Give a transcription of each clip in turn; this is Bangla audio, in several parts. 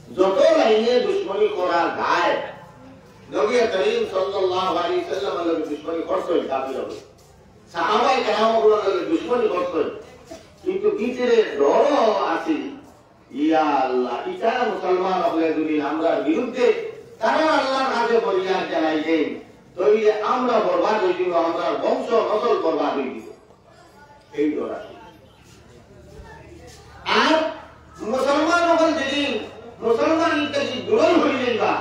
যত লাইনে দুশ্মনী করা যায় নবী করিম সাল্লাল্লাহু আলাইহি সাল্লামের লগে দুশ্মনী করতেন কাফির হবে সাহাবায়ে কেরামগুলোর লগে দুশ্মনী করতেন কিন্তু ভিতরে ডর আছে ইয়া আল্লাহ এটা মুসলমান হলে যদি আমরা বিরুদ্ধে তারা আল্লাহর কাছে ফরিয়াদ জানাই দেন তাহলে আমরা বরবাদ হয়ে যাব আমরা বংশ নসল বরবাদ হয়ে যাব এই ডর আছে আর মুসলমান হল যেদিন মুসলমান থেকে দূর হয়ে যাইবা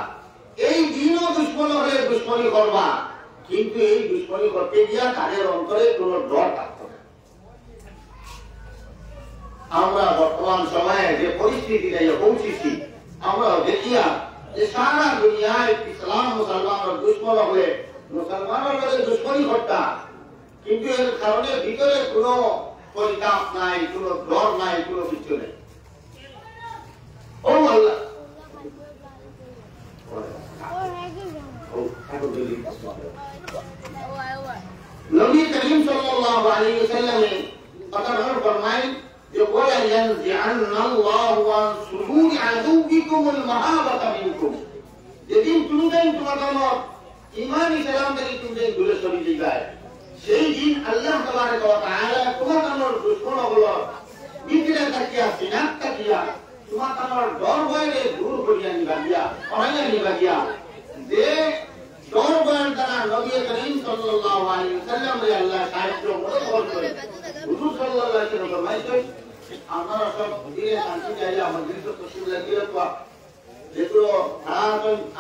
এই দিনও দুশ্মন হলে দুশ্মনী করবা কিন্তু এই দুশ্মনী করতে গিয়া তাদের অন্তরে কোন ডর থাকতো না আমরা বর্তমান সময়ে যে পরিস্থিতিতে পৌঁছেছি আমরা দেখিয়া যে সারা দুনিয়ায় ইসলাম মুসলমানের দুশ্মন হলে মুসলমানের কাছে দুশ্মনী ঘটতা কিন্তু এর কারণে ভিতরে কোনো পরিতাপ নাই কোনো ডর নাই কোনো কিছু নেই ও আল্লাহ নবী করিম সাল্লাল্লাহু আলাইহি ওয়াসাল্লাম কথা ফরমায় যে ওয়া ইয়ানজি'আন্নাল্লাহু আন সুদুরি আদুবিকুমুল মাহাবাতা মিনকুম যেদিন তুমি তোমাদের ঈমান ইসলাম থেকে তুমি দূরে সরে যাবে সেই দিন আল্লাহ তাবারক ওয়া তাআলা তোমাদের দুশমনগুলো ভিতরে তাকিয়া সিনাত তাকিয়া তোমাদের ডর ভয়ে দূর করিয়া নিবা দিয়া অনাইয়া নিবা দিয়া যে ডর ভয়ের দ্বারা নবী করিম সাল্লাল্লাহু আলাইহি ওয়াসাল্লাম রে আল্লাহ সাহায্য করে হুজুর সাল্লাল্লাহু আলাইহি ওয়াসাল্লাম ফরমাইছেন আমরা সব ধীরে শান্তি চাইলে আমাদের তো খুশি লাগিয়ে তো যেগুলো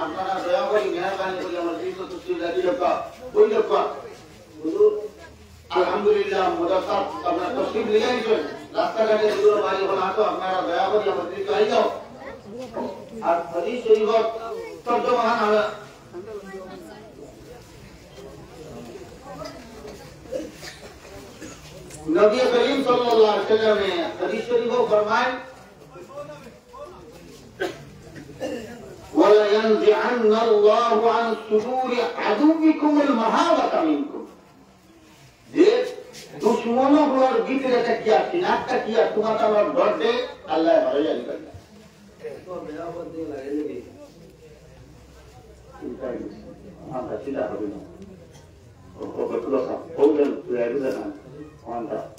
আপনারা দয়া করে মেহরবানি করে আমাদের তো খুশি লাগিয়ে তো ওই লোক হুজুর আলহামদুলিল্লাহ মুদাফা আপনারা তসলিম নিয়ে আইছেন রাস্তাঘাটে যেগুলো বাড়ি হলো তো আপনারা দয়া করে আমাদের তো আই যাও আর হাদিস শরীফ তর্জমা হবে नबी करीम सल्लल्लाहु अलैहि वसल्लम ने हदीस शरीफ में फरमाया वला यनज़ि'अन्ना अल्लाहु अन सुदूरि अदुविकुमुल महाबता मिनकुम जे दुश्मनों को भीतर किया सिनाता किया तुम्हारा डर दे अल्लाह भरे जारी कर तो मेरा बात नहीं लगे हां सीधा হবে না ও বটলো সব ওদের তুই না Anda,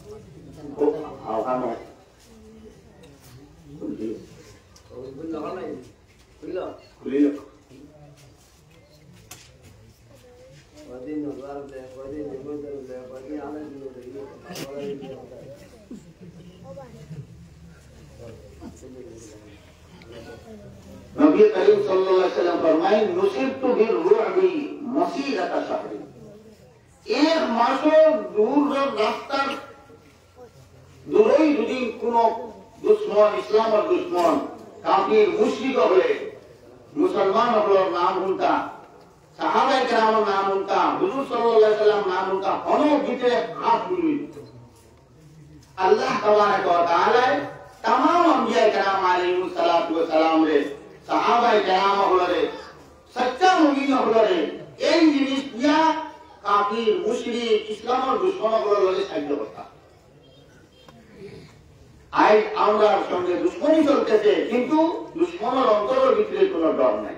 oh, awalnya, kuliah, kuliah apa ini? Kuliah, kuliah. Wadi nular deh, wadi nyebut deh, wadi aneh dulu deh. Nabi Karim Sallallahu Alaihi Wasallam फरमाए, "नुसिरतु बिर्रुअबि मसीरता शहरी." एक मासों दूर रास्तार दूरई যদি কোনো দুশমন ইসলামের দুশমন কাফির মুশরিক হলে মুসলমান হলো নাম উনকা সাহাবায়ে কেরামের নাম উনকা হুজুর সাল্লাল্লাহু আলাইহি ওয়াসাল্লাম নাম উনকা হনো ভিতরে হাত তুলি আল্লাহ তাবারক ওয়া তাআলা तमाम अंबिया কেরাম আলাইহিস সালাতু ওয়া সালাম রে সাহাবায়ে কেরাম হলে সচ্চা মুমিন হলে এই জিনিস দিয়া কাফির মুশরিক ইসলামের দুশমনগুলো লগে সাহায্য করতা আজ আমরা সঙ্গে দুশমনী চলতেছে কিন্তু দুশমনের অন্তরের ভিতরে কোনো ডর নাই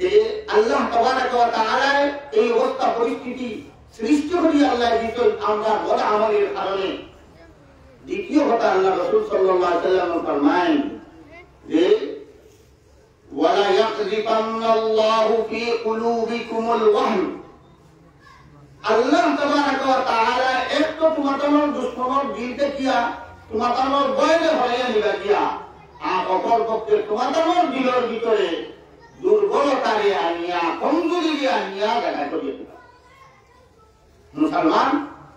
যে আল্লাহ তাবারক ওয়া তাআলা এই অবস্থা পরিস্থিতি সৃষ্টি করে আল্লাহ দিত আমরা বড় আমলের কারণে দ্বিতীয় কথা আল্লাহ রাসূল সাল্লাল্লাহু আলাইহি ওয়াসাল্লাম ফরমায় যে ওয়ালা ইয়াকযিবান্নাল্লাহু ফি কুলুবিকুমুল ওয়াহন আল্লাহ তাবারক ওয়া তাআলা একটু তোমাদের দুশমনের দিলতে কিয়া তোমাদের বয়লে হয়ে নিবা কিয়া আর অপর পক্ষে তোমাদের দিলের ভিতরে দুর্বলতারে আনিয়া কমজোরি আনিয়া দেখা করিয়ে দিবা মুসলমান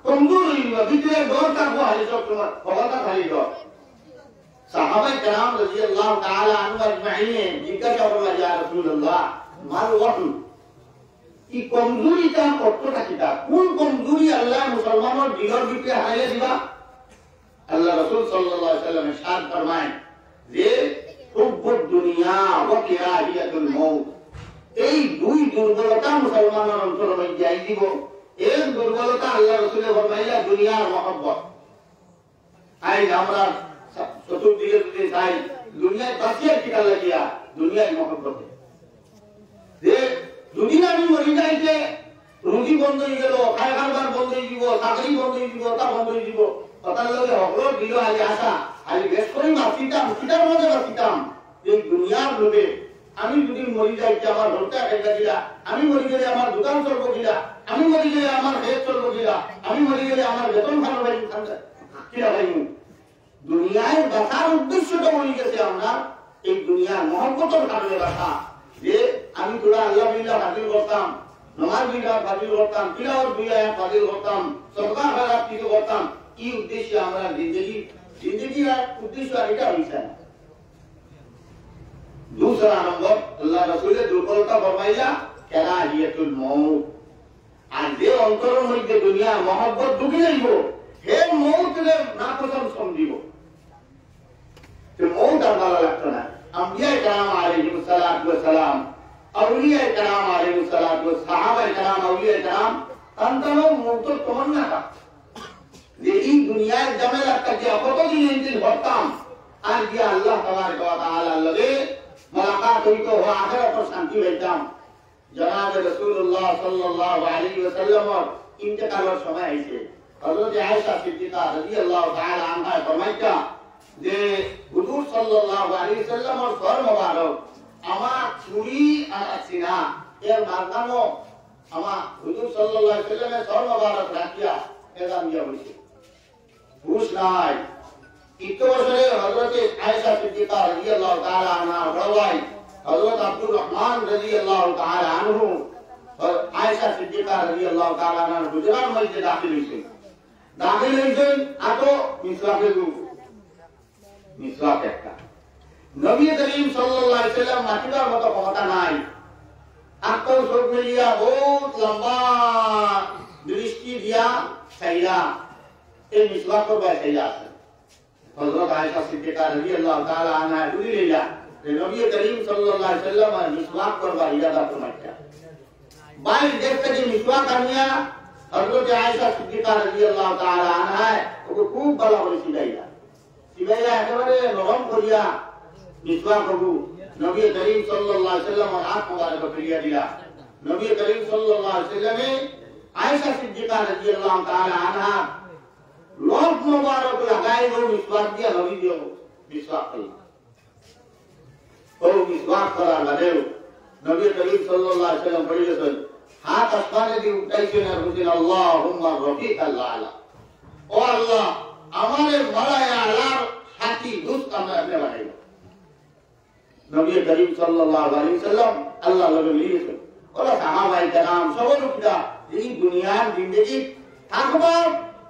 কমজোরি ভিতরে ডর থাকবো হালি সব তোমার ক্ষমতা খালি ডর সাহাবায়ে কেরাম রাদিয়াল্লাহু তাআলা আনহু আজমাইন জিজ্ঞাসা করলেন ইয়া রাসূলুল্লাহ মাল ওয়াহন কি কমজোরিটা কতটা কিটা কোন কমজোরি আল্লাহ মুসলমানের দিলের ভিতরে হারিয়ে দিবা আল্লাহ রাসূল সাল্লাল্লাহু আলাইহি ওয়াসাল্লাম ইরশাদ ফরমায় যে হুব্বুদ দুনিয়া ওয়া কিরাহিয়াতুল মাউত এই দুই দুর্বলতা মুসলমানের অন্তরে মধ্যে আই দিব এই দুর্বলতা আল্লাহ রাসূল ফরমাইলা দুনিয়ার মহব্বত আই আমরা চতুর্দিকে যদি যাই দুনিয়ায় বাঁচিয়ে টিকা লাগিয়া দুনিয়ায় মহব্বতে যে দুদিন আমি মরি যাইতে রুজি বন্ধ হয়ে গেল, খায় খাবার বন্ধ হয়ে যাব, চাকরি বন্ধ হয়ে যাব, তা বন্ধ হয়ে যাব, কথার লগে হকল দিল আগে আসা আগে বেশ করে বাঁচিতাম, কিতার মধ্যে বাঁচিতাম। এই দুনিয়ার লোভে আমি যদি মরি যাইতে আমার ঘরটা একটা দিলা, আমি মরি গেলে আমার দোকান চলবো দিলা, আমি মরি গেলে আমার হেড চলবো দিলা, আমি মরি গেলে আমার বেতন ভালো ভাই কিরা ভাই। দুনিয়ায় বাঁচার উদ্দেশ্যটা হয়ে গেছে আমরা এই দুনিয়ার মহব্বতের কারণে বাঁচা। যে আমি তোরা আল্লাহ বিল্লাহ হাজির করতাম, নমাজ বিল্লাহ হাজির করতাম, তিলাওয়াত বিল্লাহ হাজির করতাম, সদকা খারাপ কিছু করতাম, কি উদ্দেশ্যে আমরা জিন্দগির উদ্দেশ্য এটা হয়েছে না। दूसरा नंबर अल्लाह रसूल दुर्बलता फरमाइला कराहियतुल मौत। আর যে অন্তরের মধ্যে দুনিয়া মহব্বত ঢুকে যাইব হে মৌতরে নাপসন্দ সমঝিব, তো মৌত আর ভালো লাগতো না। আম্বিয়া کرام আলাইহিস সালাতু ওয়াস সালাম, আউলিয়া کرام আলাইহিস সালাতু ওয়াস সাহাবা کرام, আউলিয়া کرام তান্তানো মৌতের তমন্না কা যে এই দুনিয়ার ঝামেলাটা যে কতদিন ইন্তিল করতাম আর যে আল্লাহ তাবারক ওয়া তাআলা লগে मुलाकात हुई तो वह आखिरत पर शांति लेता। जनाब रसूलुल्लाह सल्लल्लाहु अलैहि वसल्लम और इंतकाल और समय ऐसे हजरत आयशा सिद्दीका रज़ियल्लाहु ताआला अन्हा फरमाइता जे हुजूर सल्लल्लाहु अलैहि वसल्लम और सर मुबारक आमा छुरी और सीना এর মাঝখানে আমা হুজুর সাল্লাল্লাহু আলাইহি ওয়াসাল্লামের সর মুবারক রাখিয়া এলাম দিয়া হইছে হুশ নাই। इतो बसरे हजरत आयशा सिद्दीका रज़ियल्लाहु ताआला अन्हा रवाई हजरत अब्दुल रहमान रज़ियल्लाहु ताआला अन्हु और आयशा सिद्दीका रज़ियल्लाहु ताआला अन्हा गुजरात मस्जिद दाखिल হইছে আতো মিসওয়াক একটা নবী করিম সাল্লাল্লাহু আলাইহি ওয়াসাল্লাম মাটিবার মতো ক্ষমতা নাই, আকল সব মিলিয়া বহুত লম্বা দৃষ্টি দিয়া চাইরা এই মিসওয়াক করবা চাইরা আছে। हजरत आयशा सिद्दीका रज़ियल्लाहु ताआला अन्हा दुली लेला नबी करीम सल्लल्लाहु अलैहि वसल्लम मिसवाक करवा इरादा फरमाया। বাইর দেশ থেকে মিসওয়াক আনিয়া হযরত আয়েশা সিদ্দিকা রাদিয়াল্লাহু তাআলা আনহা ওকে খুব ভালো করে শিখাইলা, শিখাইলা একেবারে নরম করিয়া মিসওয়াক করব নবী করিম সাল্লাল্লাহু আলাইহি ওয়াসাল্লাম হাত মোবারক ফিরিয়া দিলা। নবী করিম সাল্লাল্লাহু আলাইহি ওয়াসাল্লামে আয়েশা সিদ্দিকা রাদিয়াল্লাহু তাআলা আনহা लोग मुबारक लगाए वो मिसवाक दिया नबी दियो मिसवाक करी ओ मिसवाक करा लगे नबी करीम सल्लल्लाहु अलैहि वसल्लम पढ़ी गए हाथ आसमाने दी उठाई के ना रुकिन अल्लाहुम्मा रफीक अल्लाह ओ अल्लाह हमारे मराया अल्लाह साथी दोस्त আমরা আপনি বানাইলো। নবী করিম সাল্লাল্লাহু আলাইহি ওয়াসাল্লাম আল্লাহ লগে লিয়েছে ওরা সাহাবায়ে কেরাম সবার উপরে এই দুনিয়ার জিন্দেগি থাকবা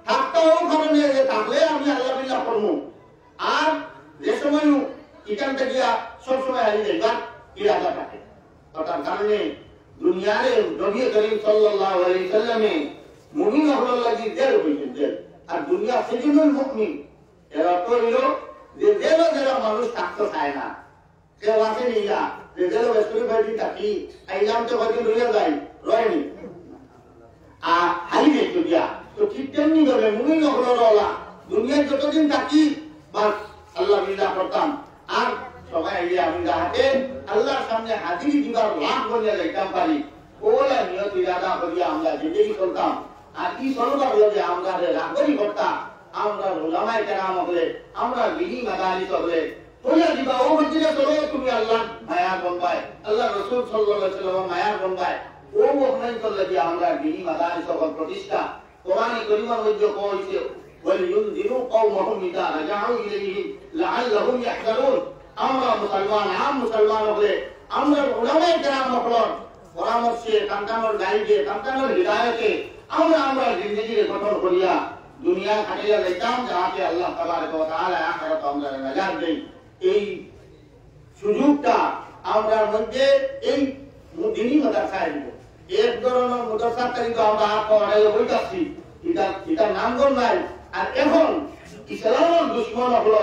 থাকতেও কারণে যে থাকলে আমি আল্লাহ বিল্লাহ করবো আর যে সময় এখান থেকে সবসময় হারিয়ে যাইবার ইরাদা থাকে। তার কারণে দুনিয়ার নবী করিম সাল্লাল্লাহু আলাইহি ওয়াসাল্লামে মুমিন হওয়ার লাগি জেল হইছেন জেল আর দুনিয়া সেজন্য মুমিন এর অর্থ হইল যে জেলে যারা মানুষ থাকতে চায় না কেউ আছে নিলা যে জেলে বেসুরি বাড়ি থাকি আইলাম তো কদিন রইয়া যায় রয়নি আর হারিয়ে দিয়া তো ঠিক তেমনি ভাবে মুমিন হওয়ালা দুনিয়ায় যতদিন থাকি বাস আল্লাহ বিল্লাহ করতাম আর সবাই আইলে আমি যাহাতে আল্লাহর সামনে হাজিরি দিবার লাভ করিয়া যাইতাম পারি ওলা নিয়ত ইরাদা করিয়া আমরা জিন্দেগি চলতাম। আর কি সরকার হলো যে আমরা রাগরি করতাম আমরা উলামায়ে কেরাম হলে আমরা বিনি মাদারিস হলে তোলা দিবা ও মসজিদে চলো তুমি আল্লাহ মায়া বনবাই আল্লাহ রাসূল সাল্লাল্লাহু আলাইহি ওয়াসাল্লাম মায়া বনবাই ও ওখানে চলে দিয়ে আমরা বিনি মাদারিস সকল প্রতিষ্ঠা কোরআনে কারীমের মধ্যে কইছে ওয়ালিয়ুনযিরু কওমাহুম ইযা রাজাউ ইলাইহিম লাআল্লাহুম ইয়াহযারুন। আমরা মুসলমান আম মুসলমান হলে আমরা উলামায়ে কেরাম হল পরামর্শে কান্তানোর গাইডে কান্তানোর হিদায়াতে আমরা জিন্দেগির গঠন করিয়া দুনিয়া খাটিয়া যাইতাম যাহাতে আল্লাহ তাবারক ওয়া তাআলা আখিরাতে আমরা নাজাত দেই। এই সুযোগটা আমরার মধ্যে এই দিনী মাদ্রাসায় দিব এক ধরনের মাদ্রাসা কিন্তু আমরা পড়াই হইতাছি এটা নামগণ নাই। আর এখন ইসলামের দুশ্মন হল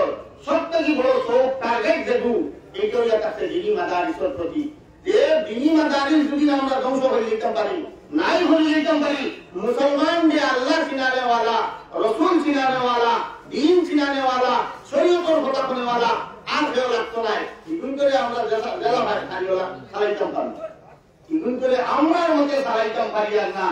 সবথেকে বড় সব টার্গেট যেটু এইটাই একটা দিনী মাদারিসের প্রতি যে দিনী মাদারিস যদি আমরা ধ্বংস করে দিতে পারি নাই হয়ে যেতে পারি মুসলমান যে আল্লাহ চিনানে वाला রসুল চিনানে वाला দিন চিনানে वाला শরীয়তের কথা শুনে वाला আর কেউ লাগতো নাই ইগুন করে আমরা জেলা ভাই খাইওলা চালাইতাম পারি ইগুন করে আমরা মধ্যে চালাইতাম পারি আর না